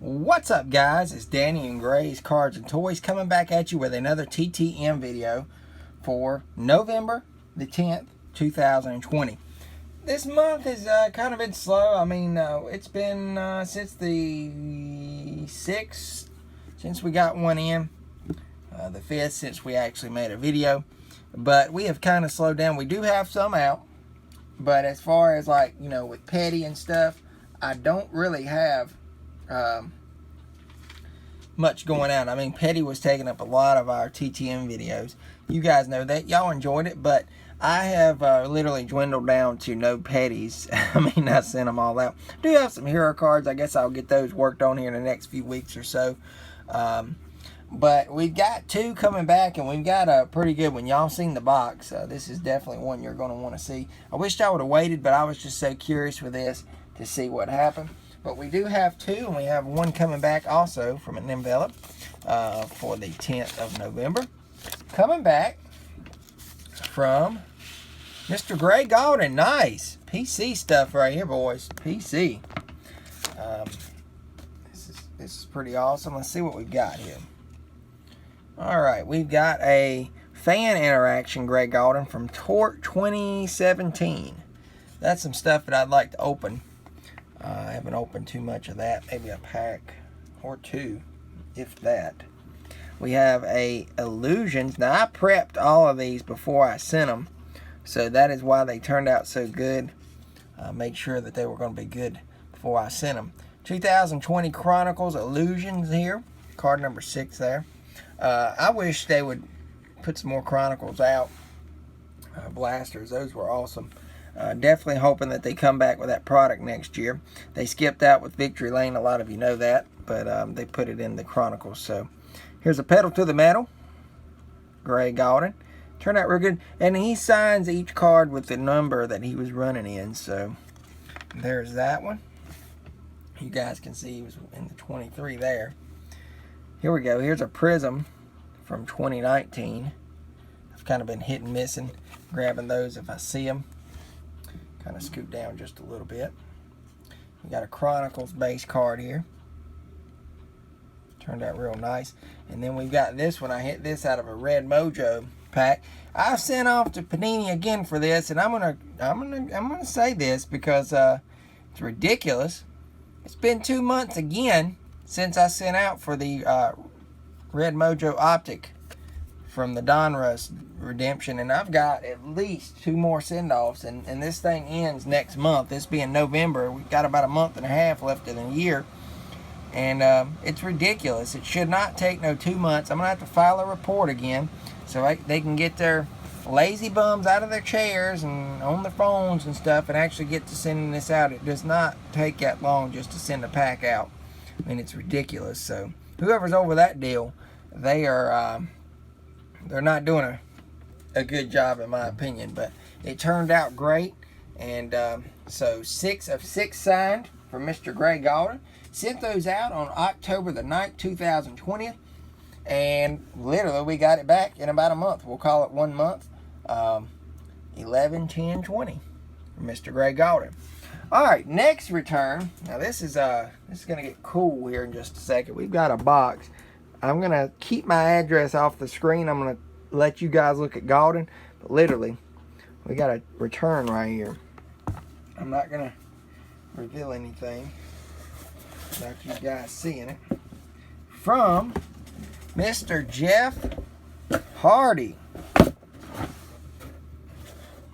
What's up, guys? It's Danny and Gray's Cards and Toys coming back at you with another TTM video for November the 10th, 2020. This month has kind of been slow. I mean, it's been since the 6th, since we got one in, the 5th since we actually made a video. But we have kind of slowed down. We do have some out, but as far as like, you know, with Petty and stuff, I don't really have much going out. I mean, Petty was taking up a lot of our TTM videos. You guys know that. Y'all enjoyed it, but I have literally dwindled down to no Petties. I mean, I sent them all out. I do have some hero cards. I guess I'll get those worked on here in the next few weeks or so. But we've got two coming back, and we've got a pretty good one. Y'all seen the box. This is definitely one you're going to want to see. I wished I would have waited, but I was just so curious with this to see what happened. But we do have two, and we have one coming back also from an envelope for the 10th of November. Coming back from Mr. Gray Gauldin. Nice. PC stuff right here, boys. PC. This is pretty awesome. Let's see what we've got here. Alright, we've got a fan interaction Gray Gauldin from Torque 2017. That's some stuff that I'd like to open. I haven't opened too much of that. Maybe a pack or two, if that. We have a Illusions. Now, I prepped all of these before I sent them, so that is why they turned out so good. I made sure that they were going to be good before I sent them. 2020 Chronicles Illusions here. Card number 6 there. I wish they would put some more Chronicles out. Blasters. Those were awesome. Definitely hoping that they come back with that product next year. They skipped out with Victory Lane. A lot of you know that. But they put it in the Chronicles. So here's a Pedal to the Metal. Gray Gauldin. Turned out real good. And he signs each card with the number that he was running in. So there's that one. You guys can see he was in the 23 there. Here we go. Here's a Prism from 2019. I've kind of been hit and missing. Grabbing those if I see them. Kind of scoot down just a little bit. We got a Chronicles base card here. Turned out real nice. And then we've got this one. I hit this out of a Red Mojo pack. I sent off to Panini again for this, and I'm gonna say this because it's ridiculous. It's been 2 months again since I sent out for the Red Mojo Optic from the Donruss redemption, and I've got at least 2 more send-offs, and this thing ends next month. This being November, we've got about a month and a half left in the year, and it's ridiculous. It should not take no 2 months. I'm gonna have to file a report again so they can get their lazy bums out of their chairs and on their phones and stuff and actually get to sending this out. It does not take that long just to send a pack out. I mean, it's ridiculous. So whoever's over that deal, they are they're not doing a good job in my opinion, but it turned out great. And so 6 of 6 signed for Mr. Gray Gauldin. Sent those out on October the 9th, 2020, and literally we got it back in about a month. We'll call it 1 month. 11/10/20 for Mr. Gray Gauldin. All right, next return. Now this is gonna get cool here in just a second. We've got a box. I'm gonna keep my address off the screen. I'm gonna let you guys look at Gauldin, but literally, we got a return right here. I'm not gonna reveal anything without you guys seeing it. From Mr. Jeff Hardy.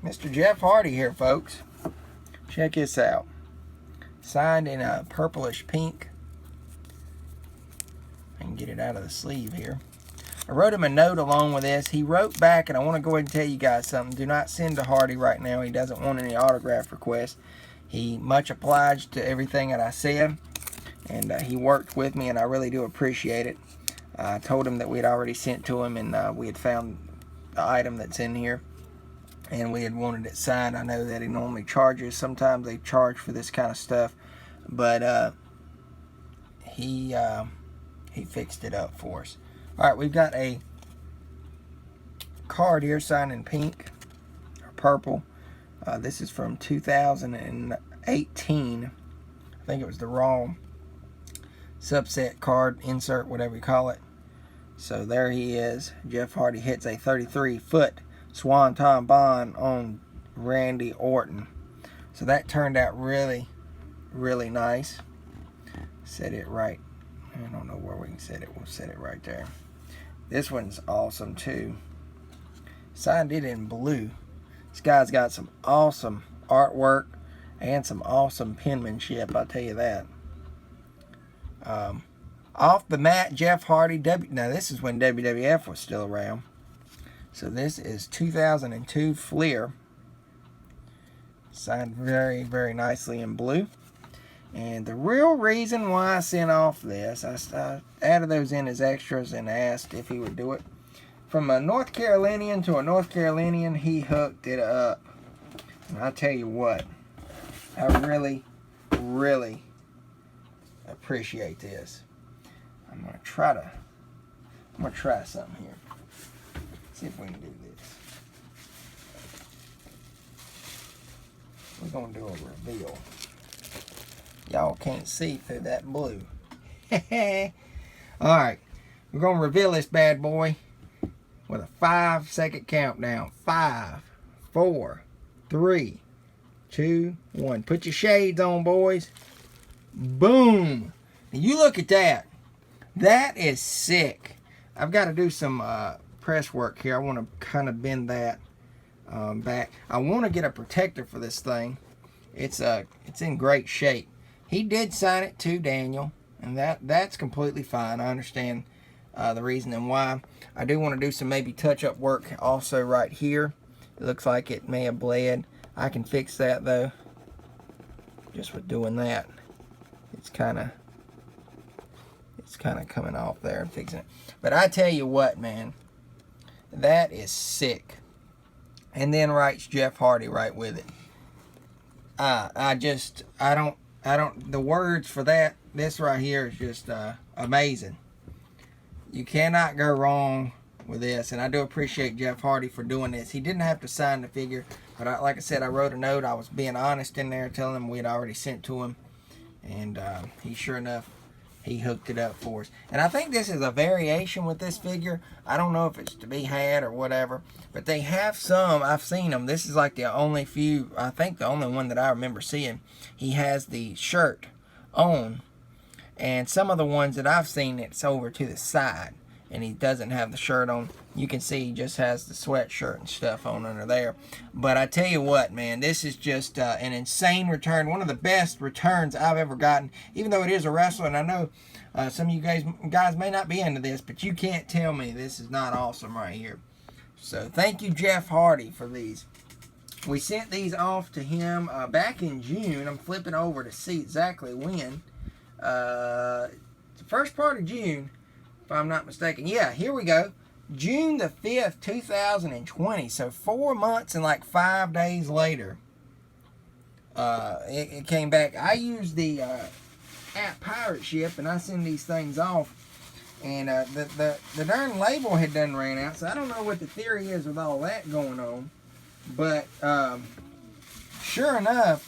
Mr. Jeff Hardy here, folks. Check this out. Signed in a purplish pink. I can get it out of the sleeve here. I wrote him a note along with this. He wrote back, and I want to go ahead and tell you guys something. Do not send to Hardy right now. He doesn't want any autograph requests. He much obliged to everything that I said, and he worked with me, and I really do appreciate it. I told him that we had already sent to him, and we had found the item that's in here, and we had wanted it signed. I know that he normally charges. Sometimes they charge for this kind of stuff, but he fixed it up for us. All right, we've got a card here signed in pink or purple. This is from 2018. I think it was the raw subset card insert, whatever you call it. So there he is. Jeff Hardy hits a 33-foot Swanton Bomb on Randy Orton. So that turned out really, really nice. Set it right. I don't know where we can set it. We'll set it right there. This one's awesome too. Signed it in blue. This guy's got some awesome artwork and some awesome penmanship, I'll tell you that. Off the mat, Jeff Hardy. Now this is when WWF was still around. So this is 2002 Fleer. Signed very, very nicely in blue. And the real reason why I sent off this, I added those in as extras and asked if he would do it. From a North Carolinian to a North Carolinian, he hooked it up. And I tell you what, I really, really appreciate this. I'm gonna try something here. See if we can do this. We're gonna do a reveal. Y'all can't see through that blue. Alright, we're gonna reveal this bad boy with a 5-second countdown. 5, 4, 3, 2, 1. Put your shades on, boys. Boom! And you look at that. That is sick. I've got to do some press work here. I want to kind of bend that back. I want to get a protector for this thing. It's in great shape. He did sign it to Daniel, and that's completely fine. I understand the reason and why. I do want to do some maybe touch-up work also right here. It looks like it may have bled. I can fix that though. Just with doing that, it's kind of coming off there and fixing it. But I tell you what, man, that is sick. And then writes Jeff Hardy right with it. I don't, the words for that, this right here is just amazing. You cannot go wrong with this, and I do appreciate Jeff Hardy for doing this. He didn't have to sign the figure, but like I said, I wrote a note. I was being honest in there, telling him we had already sent to him, and he sure enough, he hooked it up for us. And I think this is a variation with this figure. I don't know if it's to be had or whatever, but they have some. I've seen them. This is like the only few, I think the only one that I remember seeing. He has the shirt on, and some of the ones that I've seen, it's over to the side, and he doesn't have the shirt on. You can see he just has the sweatshirt and stuff on under there. But I tell you what, man, this is just an insane return. One of the best returns I've ever gotten, even though it is a wrestler. And I know some of you guys may not be into this, but you can't tell me this is not awesome right here. So thank you, Jeff Hardy, for these. We sent these off to him back in June. I'm flipping over to see exactly when. The first part of June, if I'm not mistaken. Yeah, here we go. June the 5th, 2020. So 4 months and like 5 days later, it came back. I used the app Pirate Ship, and I send these things off. And the darn label had done ran out, so I don't know what the theory is with all that going on. But sure enough,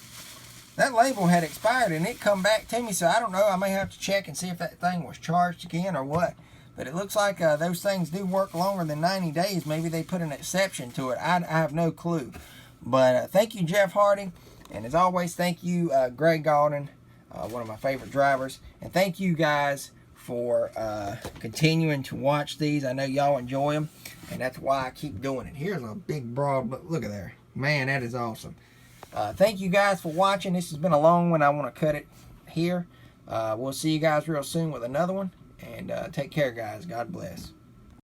that label had expired, and it come back to me. So I don't know. I may have to check and see if that thing was charged again or what. But it looks like those things do work longer than 90 days. Maybe they put an exception to it. I have no clue. But thank you, Jeff Hardy. And as always, thank you, Greg Gauldin, one of my favorite drivers. And thank you guys for continuing to watch these. I know y'all enjoy them, and that's why I keep doing it. Here's a big broad look at there. Man, that is awesome. Thank you guys for watching. This has been a long one. I want to cut it here. We'll see you guys real soon with another one. And take care, guys. God bless.